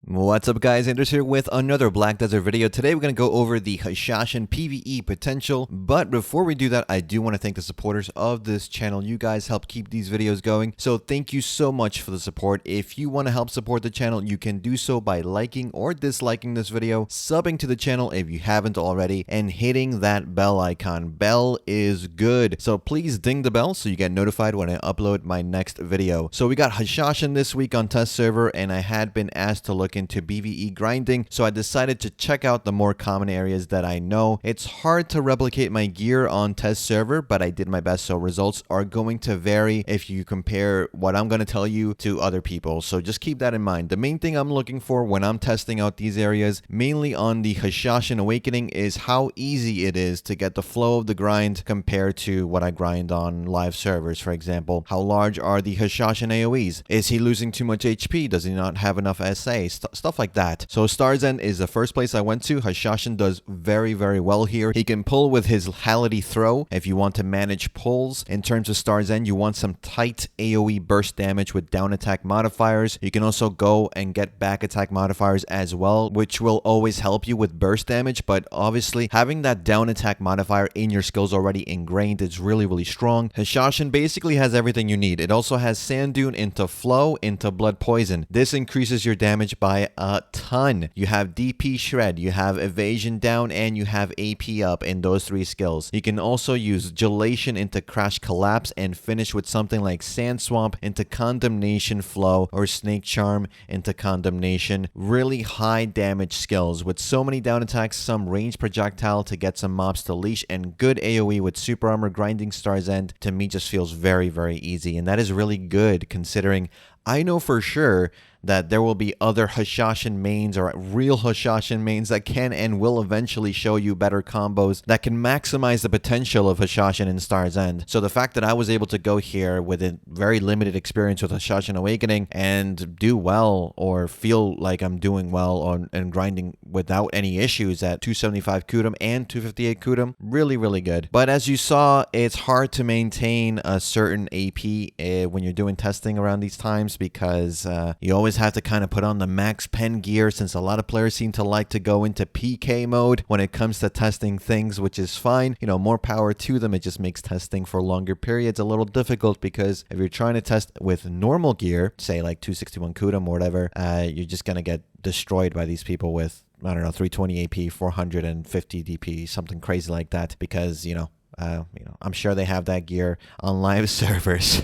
What's up guys, Anders here with another Black Desert video. Today we're going to go over the Hashashin PVE potential, but before we do that, I do want to thank the supporters of this channel. You guys help keep these videos going, so thank you so much for the support. If you want to help support the channel, you can do so by liking or disliking this video, subbing to the channel if you haven't already, and hitting that bell icon. Bell is good, so please ding the bell so you get notified when I upload my next video. So we got Hashashin this week on test server, and I had been asked to look into PVE grinding, so I decided to check out the more common areas that I know. It's hard to replicate my gear on test server, but I did my best, so results are going to vary if you compare what I'm going to tell you to other people, so just keep that in mind. The main thing I'm looking for when I'm testing out these areas, mainly on the Hashashin Awakening, is how easy it is to get the flow of the grind compared to what I grind on live servers. For example, how large are the Hashashin AoEs? Is he losing too much HP? Does he not have enough SA? Stuff like that. So Star's End is the first place I went to. Hashashin does very well here. He can pull with his Hality Throw if you want to manage pulls. In terms of Star's End, you want some tight AoE burst damage with down attack modifiers. You can also go and get back attack modifiers as well, which will always help you with burst damage, but obviously having that down attack modifier in your skills already ingrained is really strong. Hashashin basically has everything you need. It also has Sand Dune into Flow, into Blood Poison. This increases your damage by a ton. You have DP Shred, you have Evasion down, and you have AP up in those three skills. You can also use Gelation into Crash Collapse and finish with something like Sand Swamp into Condemnation Flow, or Snake Charm into Condemnation. Really high damage skills with so many down attacks, some range projectile to get some mobs to leash, and good AoE with super armor grinding Star's End. To me, just feels very easy, and that is really good considering I know for sure that there will be other Hashashin mains or real Hashashin mains that can and will eventually show you better combos that can maximize the potential of Hashashin in Star's End. So the fact that I was able to go here with a very limited experience with Hashashin Awakening and do well, or feel like I'm doing well on and grinding without any issues at 275 Kudum and 258 Kudum, really good. But as you saw, it's hard to maintain a certain AP when you're doing testing around these times, because you always have to kind of put on the max pen gear, since a lot of players seem to like to go into PK mode when it comes to testing things, which is fine. You know, more power to them. It just makes testing for longer periods a little difficult, because if you're trying to test with normal gear, say like 261 Kudum or whatever, you're just going to get destroyed by these people with, I don't know, 320 AP, 450 DP, something crazy like that, because, you know, I'm sure they have that gear on live servers.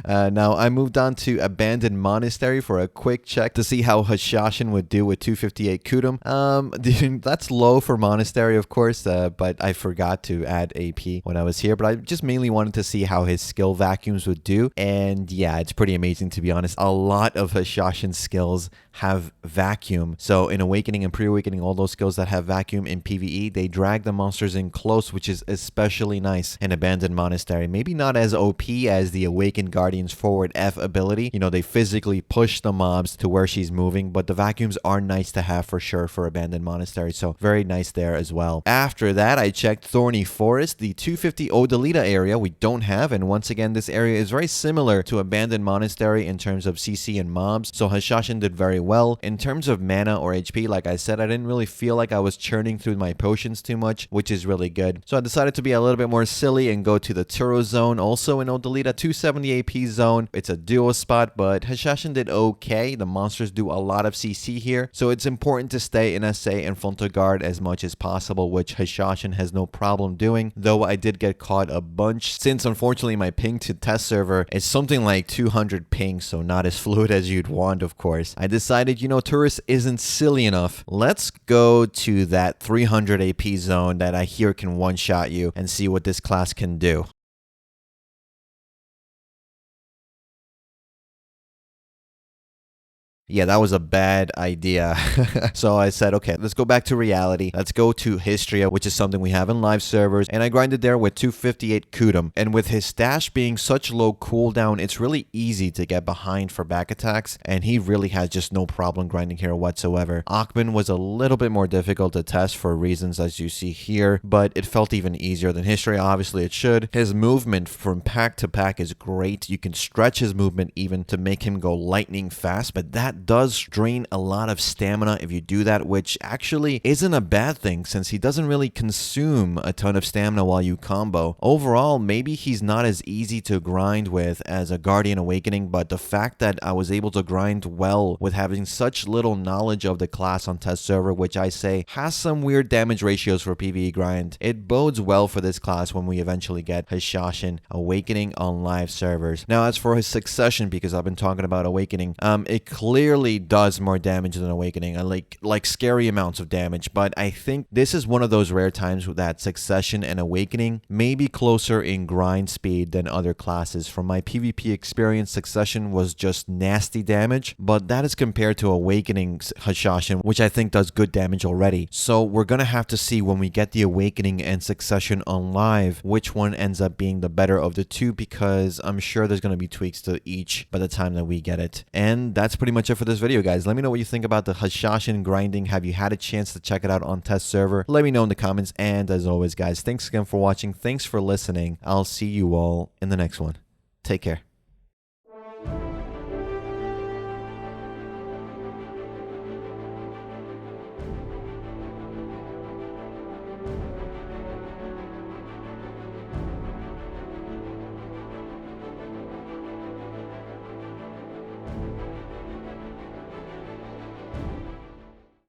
Now, I moved on to Abandoned Monastery for a quick check to see how Hashashin would do with 258 Kudum. That's low for Monastery, of course, but I forgot to add AP when I was here. But I just mainly wanted to see how his skill vacuums would do. And yeah, it's pretty amazing, to be honest. A lot of Hashashin skills have vacuum. So in Awakening and Pre-Awakening, all those skills that have vacuum in PvE, they drag the monsters in close, which is especially nice in Abandoned Monastery. Maybe not as OP as the Awakened Guardian's forward F ability. You know, they physically push the mobs to where she's moving, but the vacuums are nice to have for sure for Abandoned Monastery, so very nice there as well. After that, I checked Thorny Forest, the 250 Odalita area we don't have, and once again, this area is very similar to Abandoned Monastery in terms of CC and mobs, so Hashashin did very well. In terms of mana or HP, like I said, I didn't really feel like I was churning through my potions too much, which is really good. So I decided to be a little bit more silly and go to the Turos zone, also in Odalita, 270 AP zone. It's a duo spot, but Hashashin did okay. The monsters do a lot of CC here, so it's important to stay in SA and front of guard as much as possible, which Hashashin has no problem doing, though I did get caught a bunch, since unfortunately my ping to test server is something like 200 ping, so not as fluid as you'd want, of course. I decided, you know, Turos isn't silly enough. Let's go to that 300 AP zone that I hear can one-shot you and see what this class can do. Yeah, that was a bad idea. So I said, okay, let's go back to reality. Let's go to Hystria, which is something we have in live servers. And I grinded there with 258 Kudum. And with his stash being such low cooldown, it's really easy to get behind for back attacks. And he really has just no problem grinding here whatsoever. Akban was a little bit more difficult to test for reasons as you see here, but it felt even easier than Hystria. Obviously, it should. His movement from pack to pack is great. You can stretch his movement even to make him go lightning fast, but that that does drain a lot of stamina if you do that, which actually isn't a bad thing since he doesn't really consume a ton of stamina while you combo. Overall, maybe he's not as easy to grind with as a Guardian Awakening, but the fact that I was able to grind well with having such little knowledge of the class on test server, which I say has some weird damage ratios for PvE grind, it bodes well for this class when we eventually get Hashashin Awakening on live servers. Now, as for his succession, because I've been talking about Awakening, it clearly does more damage than Awakening, like scary amounts of damage, but I think this is one of those rare times that Succession and Awakening may be closer in grind speed than other classes. From my PvP experience, Succession was just nasty damage, but that is compared to Awakening's Hashashin, which I think does good damage already. So we're gonna have to see when we get the Awakening and Succession on live, which one ends up being the better of the two, because I'm sure there's gonna be tweaks to each by the time that we get it. And that's pretty much it for this video, guys. Let me know what you think about the Hashashin grinding. Have you had a chance to check it out on test server? Let me know in the comments. And as always, guys, thanks again for watching. Thanks for listening. I'll see you all in the next one. Take care.